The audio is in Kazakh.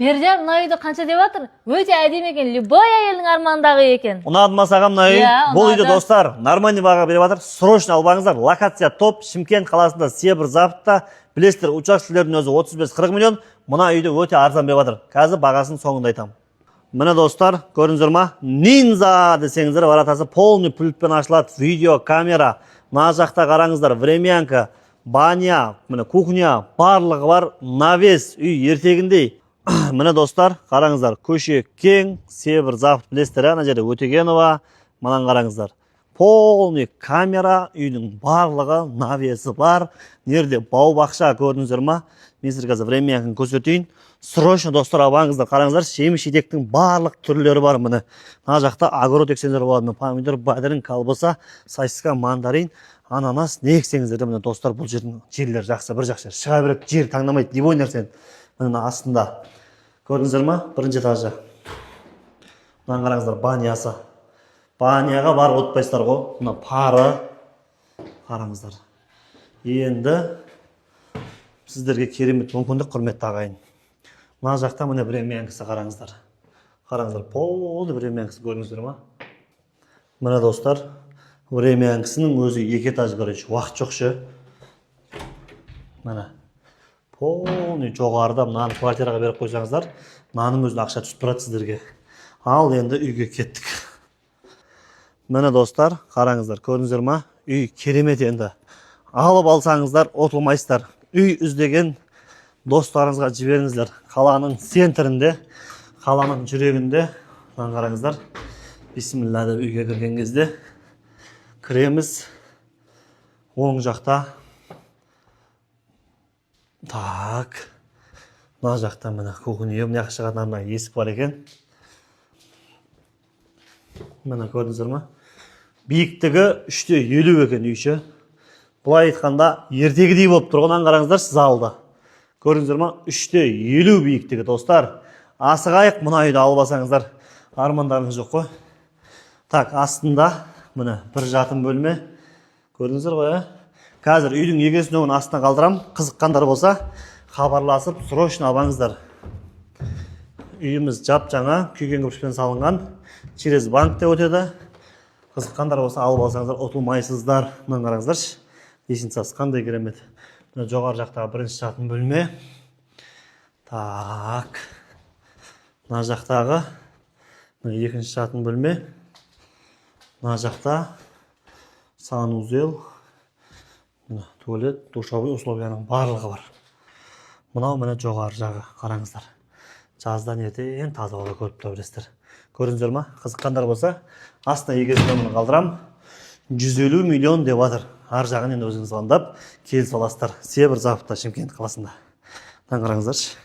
Бержан мына үйдү канча деп атыр? Өтө әдемі екен, любой әйелдің армандағы екен. Ұнады ма саған мына үй? Бұл үйді достар, нормальный баға беріп жатыр. Срочно албаңыздар. Локация топ, Шымкент қаласында Себір заводта. Білесіздер, учаскелердің өзі 35-40 миллион. Мына үйді өте арзан беріп жатыр. Қазір бағасын соңында айтамын. Міне достар, көрдіңіздер ма? Нинза десеңіздер, варатасы полный пультпен ашылады. Видео, камера. Мына жақта қараңыздар, времянка, баня, міне кухня, барлығы бар. Навес үй ертегіндей. Міне достар, қараңыздар, көше кең, Себір завод білесіздер, ана жерде Өтегенова, мынаны қараңыздар. Полный камера, үйдің барлығы, навесі бар. Нерде бау-бақша көрдіңіздер ма? Мен сіздерге қазір времянканы көрсетейін. Срочно достар албаңыздар, қараңыздар, жеміс-жидектің барлық түрлері бар міне. Мына жақта огород ексеңіздер болады, помидор, бадырын, колбаса, сосиска, мандарин, ананас, не ексеңіздер міне достар, бұл жердің жерлері жақсы, бір жақсы. Шыға береді, жер таңдамайды, любой нәрсені. Міне астында. Көрдіңіздер ма? Бірінші этажы. Мына қараңыздар, банясы. Баняға бар отпайсыздар ғой. Мына пары. Қараңыздар. Енді сіздерге керемет мүмкіндік, құрметті ағайын. Мына жақта міне времянкасы қараңыздар. Қараңыздар, полный времянкасы көрдіңіздер ма? Міне достар, времянкасының өзі 2 этаж көрініші. Уақыт жоқ ше. Міне. Полный жоғарыда мынаны квартираға беріп қойсаңыздар, мынаның өзіне ақша түсіп тұрады сіздерге. Ал енді үйге кеттік. Міне достар, қараңыздар, көрдіңіздер ма? Үй керемет енді. Алып алсаңыздар, отылмайсыздар. Үй іздеген достарыңызға жіберіңіздер. Қаланың центрінде, қаланың жүрегінде. Мына қараңыздар. Бисмилла деп үйге кірген кезде кіреміз. Оң жақта. Так. Мына жақта міне кухня, мына шығатын арнайы есік бар екен. Міне көрдіңіздер ма? Биіктігі 350 екен үйші. Бұлай айтқанда ертегідей болып тұрғаннан қараңыздар сіз алды. Көрдіңіздер ма? 350 биіктігі достар. Асығайық, мына үйді алып алсаңыздар. Армандарыңыз жоқ қой. Так, астында міне бір жатын бөлме. Көрдіңіздер ғой, Қазір үйдің егесін өңін астына қалдырам. Қызыққандар болса, хабарласып, срочно албаңыздар. Үйіміз жап-жаңа, күйген кірпішпен салынған. Через банкте өтеді. Қызыққандар болса, алып алсаңыздар, ұтылмайсыздар. Мына қараңыздаршы. Лестницасы қандай керемет. Мына жоғары жақтағы бірінші жатын бөлме. Так. Мына жақтағы екінші жатын бөлме. Мына жақта санузел, туалет, душевой условияның барлығы бар. Мынау міне жоғары жағы, қараңыздар. Жаздан ертең таза ауа көріп тұрсыздар. Көрдіңіздер ма? Қызыққандар болса, астына егесін өңін қалдырам. 150 миллион деп жатыр. Ар жағын енді өзіңіз алып келіп аласыздар. Себір заводта Шымкент қаласында. Қараңыздаршы.